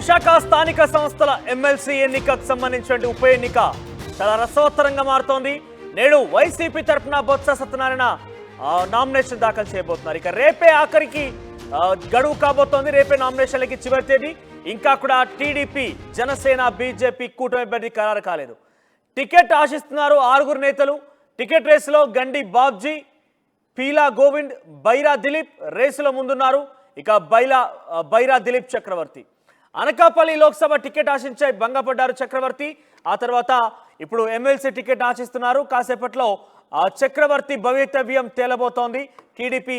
విశాఖ స్థానిక సంస్థల ఎమ్మెల్సీ ఎన్నికకు సంబంధించిన ఉప ఎన్నిక చాలా రసవత్తరంగా మారుతోంది. నేడు వైసీపీ తరఫున బొత్స సత్యనారాయణ నామినేషన్ దాఖలు చేయబోతున్నారు. ఇక రేపే ఆఖరికి గడువు కాబోతోంది. రేపే నామినేషన్లకి చివరి తేదీ. ఇంకా కూడా టీడీపీ, జనసేన, బీజేపీ కూటమి అభ్యర్థి ఖరారు కాలేదు. టికెట్ ఆశిస్తున్నారు 6 నేతలు. టికెట్ రేసులో గండి బాబ్జీ, పీలా గోవింద్, బైరా దిలీప్ రేసులో ముందున్నారు. ఇక బైరా దిలీప్ చక్రవర్తి. అనకాపల్లి లోక్సభ టికెట్ ఆశించే భంగపడ్డారు చక్రవర్తి. ఆ తర్వాత ఇప్పుడు ఎమ్మెల్సీ టికెట్ ఆశిస్తున్నారు. కాసేపట్లో చక్రవర్తి భవితవ్యం తేలబోతోంది. టీడీపీ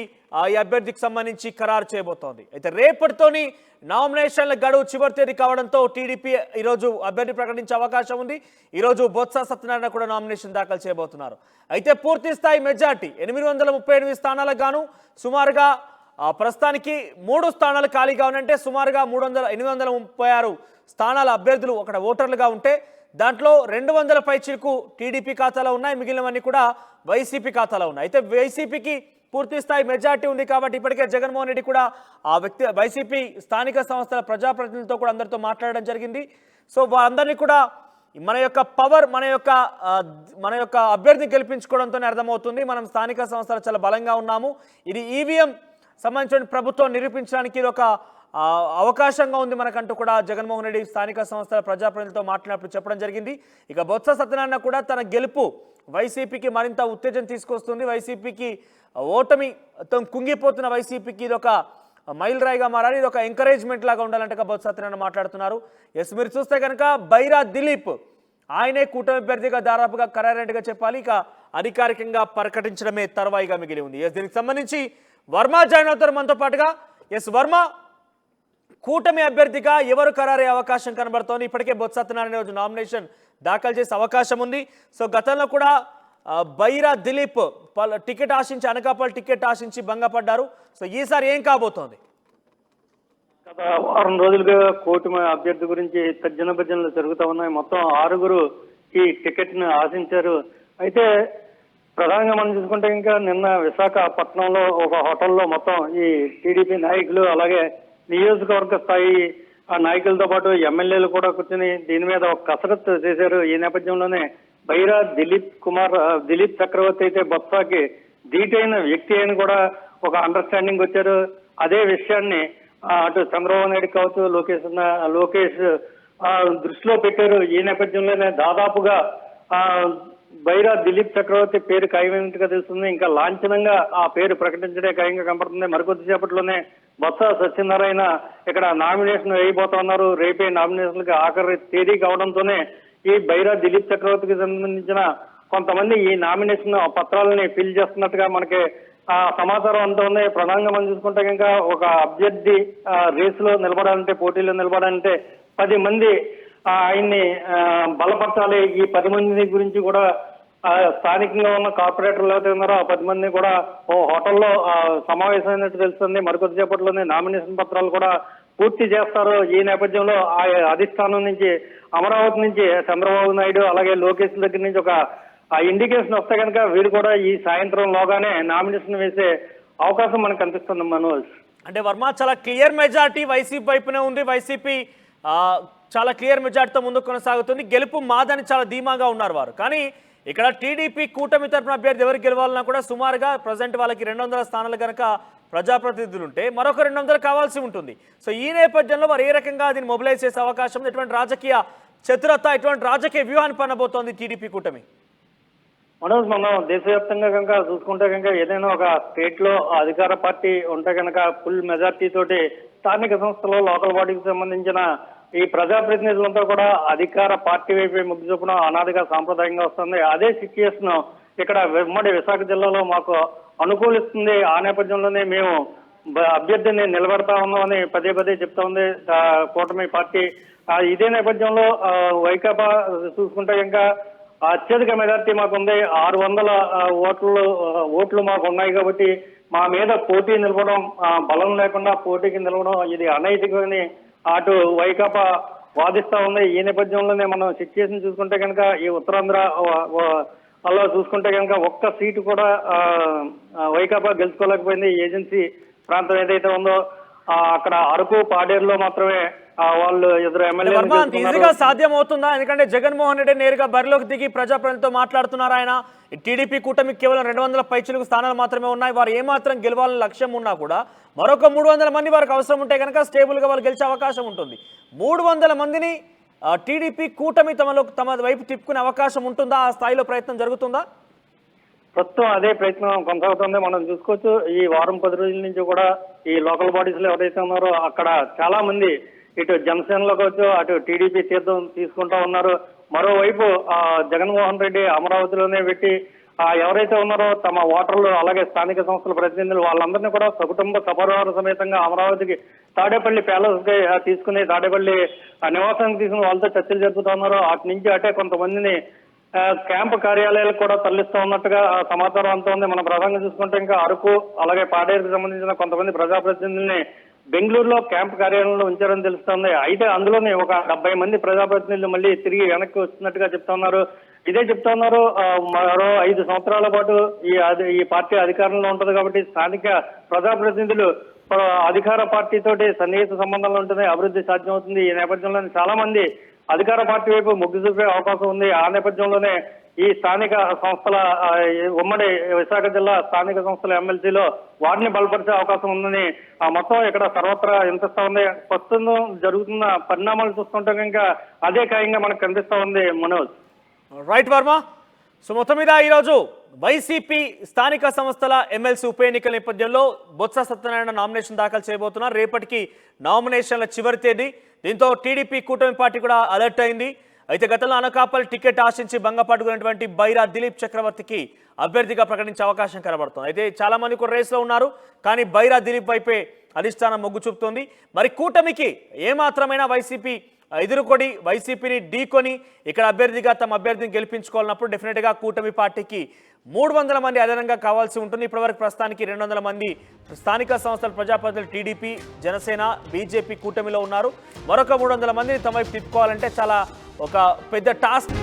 ఈ అభ్యర్థికి సంబంధించి ఖరారు చేయబోతోంది. అయితే రేపటితోని నామినేషన్ల గడువు చివరి తేదీ కావడంతో టీడీపీ ఈరోజు అభ్యర్థి ప్రకటించే అవకాశం ఉంది. ఈరోజు బొత్స సత్యనారాయణ కూడా నామినేషన్ దాఖలు చేయబోతున్నారు. అయితే పూర్తి స్థాయి మెజార్టీ 838 స్థానాలకు గాను సుమారుగా ప్రస్తుతానికి 3 స్థానాలు ఖాళీగా ఉన్నాయంటే సుమారుగా 836 స్థానాల అభ్యర్థులు అక్కడ ఓటర్లుగా ఉంటే దాంట్లో 200 పైచిలకు టీడీపీ ఖాతాలో ఉన్నాయి. మిగిలినవన్నీ కూడా వైసీపీ ఖాతాలో ఉన్నాయి. అయితే వైసీపీకి పూర్తి స్థాయి మెజార్టీ ఉంది కాబట్టి ఇప్పటికే జగన్మోహన్ రెడ్డి కూడా ఆ వ్యక్తి వైసీపీ స్థానిక సంస్థల ప్రజాప్రతినిధులతో కూడా అందరితో మాట్లాడడం జరిగింది. సో వారందరినీ కూడా మన యొక్క పవర్, మన యొక్క అభ్యర్థిని గెలిపించుకోవడంతోనే అర్థమవుతుంది మనం స్థానిక సంస్థలు చాలా బలంగా ఉన్నాము. ఇది ఈవీఎం సంబంధించిన ప్రభుత్వం నిరూపించడానికి ఇది ఒక అవకాశంగా ఉంది మనకంటూ కూడా జగన్మోహన్ రెడ్డి స్థానిక సంస్థల ప్రజాప్రతినిధులతో మాట్లాడినప్పుడు చెప్పడం జరిగింది. ఇక బొత్స సత్యనారాయణ కూడా తన గెలుపు వైసీపీకి మరింత ఉత్తేజం తీసుకొస్తుంది. వైసీపీకి ఓటమి కుంగిపోతున్న వైసీపీకి ఇది ఒక మైల్ రాయిగా మారాలి, ఇది ఒక ఎంకరేజ్మెంట్ లాగా ఉండాలంటే బొత్స సత్యనారాయణ మాట్లాడుతున్నారు. ఎస్, మీరు చూస్తే కనుక బైరా దిలీప్ ఆయనే కూటమి అభ్యర్థిగా దాదాపుగా ఖరారైనట్టుగా చెప్పాలి. ఇక అధికారికంగా ప్రకటించడమే తర్వాయిగా మిగిలి ఉంది. ఎస్, దీనికి సంబంధించి వర్మ జాయిన్ అవుతారు మనతో పాటుగా. ఎస్ వర్మ, కూటమి అభ్యర్థిగా ఎవరు ఖరారయ్యే అవకాశం కనబడుతోంది? ఇప్పటికే బొత్స సత్యనారాయణ రోజు నామినేషన్ దాఖలు చేసే అవకాశం ఉంది. సో గతంలో కూడా బైరా దిలీప్ టికెట్ ఆశించి అనకాపల్లి టికెట్ ఆశించి భంగపడ్డారు. సో ఈసారి ఏం కాబోతోంది? గత వారం రోజులుగా కూటమి అభ్యర్థి గురించి తర్జన భర్జనలు జరుగుతూ ఉన్నాయి. మొత్తం 6 ఈ టికెట్ ని ఆశించారు. అయితే ప్రధానంగా మనం చూసుకుంటే ఇంకా నిన్న విశాఖపట్నంలో ఒక హోటల్లో మొత్తం ఈ టీడీపీ నాయకులు అలాగే నియోజకవర్గ స్థాయి ఆ నాయకులతో పాటు ఎమ్మెల్యేలు కూడా కూర్చొని దీని మీద ఒక కసరత్తు చేశారు. ఈ నేపథ్యంలోనే బైరా దిలీప్ చక్రవర్తి అయితే బొత్సకి ధీటైన వ్యక్తి అని కూడా ఒక అండర్స్టాండింగ్ వచ్చారు. అదే విషయాన్ని అటు చంద్రబాబు నాయుడు కావచ్చు, లోకేష్ దృష్టిలో పెట్టారు. ఈ నేపథ్యంలోనే దాదాపుగా బైరా దిలీప్ చక్రవర్తి పేరు ఖాయమైనట్టుగా తెలుస్తుంది. ఇంకా లాంఛనంగా ఆ పేరు ప్రకటించడే ఖాయంగా కనపడుతుంది. మరికొద్దిసేపట్లోనే బొత్స సత్యనారాయణ ఇక్కడ నామినేషన్ వేయబోతున్నారు. రేపే నామినేషన్లకు ఆఖరి తేదీ కావడంతోనే ఈ బైరా దిలీప్ చక్రవర్తికి సంబంధించిన కొంతమంది ఈ నామినేషన్ పత్రాలని ఫిల్ చేస్తున్నట్టుగా మనకి సమాచారం అంటుంది. ప్రధానంగా మనం చూసుకుంటే కనుక ఒక అభ్యర్థి రేసులో నిలబడాలంటే, పోటీలో నిలబడాలంటే 10 మంది ఆయన్ని బలపరచాలి. ఈ 10 మంది గురించి కూడా స్థానికంగా ఉన్న కార్పొరేటర్లు ఎవరైతే ఉన్నారో ఆ 10 మందిని కూడా ఓ హోటల్లో సమావేశమైనట్టు తెలుస్తుంది. మరికొద్దిసేపట్లోనే నామినేషన్ పత్రాలు కూడా పూర్తి చేస్తారు. ఈ నేపథ్యంలో ఆ అధిష్టానం నుంచి, అమరావతి నుంచి చంద్రబాబు నాయుడు అలాగే లోకేష్ దగ్గర నుంచి ఒక ఇండికేషన్ వస్తే కనుక వీరు కూడా ఈ సాయంత్రంలోగానే నామినేషన్ వేసే అవకాశం మనకు కనిపిస్తుంది. మనోజ్, అంటే వర్మ చాలా క్లియర్ మెజార్టీ వైసీపీ వైపునే ఉంది. వైసీపీ చాలా క్లియర్ మెజార్టీతో ముందుకు కొనసాగుతుంది. గెలుపు మాదని చాలా ధీమాగా ఉన్నారు వారు. కానీ ఇక్కడ టీడీపీ కూటమి తరఫున అభ్యర్థి ఎవరు గెలవాలన్నా కూడా సుమారుగా ప్రజెంట్ వాళ్ళకి 200 స్థానాలు కనుక ప్రజాప్రతినిధులు ఉంటే మరొక 200 కావాల్సి ఉంటుంది. సో ఈ నేపథ్యంలో వారు ఏ రకంగా దీన్ని మొబిలైజ్ చేసే అవకాశం ఉంది? ఎటువంటి రాజకీయ చతురత, ఎటువంటి రాజకీయ వ్యూహాన్ని పనబోతోంది టీడీపీ కూటమి? మనోజ్, మనం దేశవ్యాప్తంగా కనుక చూసుకుంటే కనుక ఏదైనా ఒక స్టేట్ లో అధికార పార్టీ ఉంటే కనుక ఫుల్ మెజార్టీ తోటి స్థానిక సంస్థలో లోకల్ బాడీకి సంబంధించిన ఈ ప్రజాప్రతినిధులంతా కూడా అధికార పార్టీ వైపు మొగ్గు చూపడం అనాదిగా సాంప్రదాయంగా వస్తుంది. అదే సిచ్యుయేషన్ ఇక్కడ ఉమ్మడి విశాఖ జిల్లాలో మాకు అనుకూలిస్తుంది. ఆ నేపథ్యంలోనే మేము అభ్యర్థిని నిలబెడతా ఉన్నామని పదే చెప్తా ఉంది కూటమి పార్టీ. ఇదే నేపథ్యంలో వైకాపా చూసుకుంటే ఇంకా అత్యధిక మెజార్టీ మాకుంది. 600 ఓట్లు మాకు ఉన్నాయి కాబట్టి మా మీద పోటీ నిలవడం, బలం లేకుండా పోటీకి నిలవడం ఇది అనైతికమని అటు వైకాపా వాదిస్తా ఉంది. ఈ నేపథ్యంలోనే మనం సిచ్యుయేషన్ చూసుకుంటే కనుక ఈ ఉత్తరాంధ్ర అలా చూసుకుంటే కనుక ఒక్క సీటు కూడా వైకాపా గెలుచుకోలేకపోయింది. ఏజెన్సీ ప్రాంతం ఏదైతే ఉందో అక్కడ అరకు, పాడేరులో మాత్రమే వాళ్ళు ఇద్దరు వర్మ అంత ఈజీగా ఎమ్మెల్యే సాధ్యం అవుతుందా? ఎందుకంటే జగన్మోహన్ రెడ్డి నేరుగా బరిలోకి దిగి ప్రజాప్రతినిధులతో మాట్లాడుతున్నారు. ఆయన టీడీపీ కూటమికి కేవలం 200 పైచిలకు స్థానాలు మాత్రమే ఉన్నాయి. వారు ఏమాత్రం గెలవాలని లక్ష్యం ఉన్నా కూడా మరొక 300 మంది వారికి అవసరం ఉంటే కనుక స్టేబుల్గా వాళ్ళు గెలిచే అవకాశం ఉంటుంది. 300 మందిని టీడీపీ కూటమి తమ వైపు తిప్పుకునే అవకాశం ఉంటుందా? ఆ స్థాయిలో ప్రయత్నం జరుగుతుందా? ప్రస్తుతం అదే ప్రయత్నం కొనసాగుతుంది. మనం చూసుకోవచ్చు ఈ వారం 10 రోజుల నుంచి కూడా ఈ లోకల్ బాడీస్ లో ఎవరైతే ఉన్నారో అక్కడ చాలా మంది ఇటు జనసేనలో కావచ్చు అటు టీడీపీ తీర్థం తీసుకుంటా ఉన్నారు. మరోవైపు జగన్మోహన్ రెడ్డి అమరావతిలోనే పెట్టి ఎవరైతే ఉన్నారో తమ ఓటర్లు అలాగే స్థానిక సంస్థల ప్రతినిధులు వాళ్ళందరినీ కూడా సకుటుంబ సపరివార సమేతంగా అమరావతికి తాడేపల్లి ప్యాలెస్ కి తీసుకుని తాడేపల్లి నివాసానికి తీసుకుని వాళ్ళతో చర్చలు జరుపుతా ఉన్నారు. అటు నుంచి అటే కొంతమందిని క్యాంపు కార్యాలయాలకు కూడా తరలిస్తూ ఉన్నట్టుగా సమాచారం అంతా ఉంది. మన ప్రధానంగా చూసుకుంటే ఇంకా అరకు అలాగే పాడేరుకు సంబంధించిన కొంతమంది ప్రజాప్రతినిధుల్ని బెంగళూరులో క్యాంపు కార్యాలయంలో ఉంచారని తెలుస్తోంది. అయితే అందులోనే ఒక 70 మంది ప్రజాప్రతినిధులు మళ్ళీ తిరిగి వెనక్కి వస్తున్నట్టుగా చెప్తా ఉన్నారు. ఇదే చెప్తా ఉన్నారు, మరో 5 సంవత్సరాల పాటు ఈ పార్టీ అధికారంలో ఉంటది కాబట్టి స్థానిక ప్రజాప్రతినిధులు అధికార పార్టీ తోటి సన్నిహిత సంబంధాలు ఉంటుంది, అభివృద్ధి సాధ్యమవుతుంది. ఈ నేపథ్యంలో చాలా మంది అధికార పార్టీ వైపు మొగ్గు చూపే అవకాశం ఉంది. ఆ నేపథ్యంలోనే ఈ స్థానిక సంస్థల ఉమ్మడి విశాఖ జిల్లా స్థానిక సంస్థల ఎమ్మెల్సీలో వారిని బలపరిచే అవకాశం ఉందని మొత్తం ఇక్కడ సర్వత్రా వినిపిస్తా ఉంది. ప్రస్తుతం జరుగుతున్న పరిణామాలు చూస్తుంటే ఇంకా అదే ఖాయంగా మనకు కనిపిస్తా ఉంది. మనోజ్, రైట్ వర్మ. సో మొత్తం మీద ఈరోజు వైసీపీ స్థానిక సంస్థల ఎమ్మెల్సీ ఉప ఎన్నికల నేపథ్యంలో బొత్స సత్యనారాయణ నామినేషన్ దాఖలు చేయబోతున్నారు. రేపటికి నామినేషన్ల చివరి తేదీ. దీంతో టీడీపీ కూటమి పార్టీ కూడా అలర్ట్ అయింది. అయితే గతంలో అనకాపల్లి టికెట్ ఆశించి భంగపట్టుకున్నటువంటి బైరా దిలీప్ చక్రవర్తికి అభ్యర్థిగా ప్రకటించే అవకాశం కనబడుతుంది. అయితే చాలా మంది కూడా రేస్లో ఉన్నారు, కానీ బైరా దిలీప్ వైపే అధిష్టానం మొగ్గు చూపుతోంది. మరి కూటమికి ఏమాత్రమైనా వైసీపీ ఎదురుకొని వైసీపీని ఢీకొని ఇక్కడ అభ్యర్థిగా తమ అభ్యర్థిని గెలిపించుకోవాలన్నప్పుడు డెఫినెట్గా కూటమి పార్టీకి 300 మంది అదనంగా కావాల్సి ఉంటుంది. ఇప్పటివరకు ప్రస్తుతానికి 200 మంది స్థానిక సంస్థల ప్రజాప్రతినిధులు టీడీపీ, జనసేన, బీజేపీ కూటమిలో ఉన్నారు. మరొక 300 మందిని తమ వైపు తిప్పుకోవాలంటే చాలా ఒక పెద్ద టాస్క్.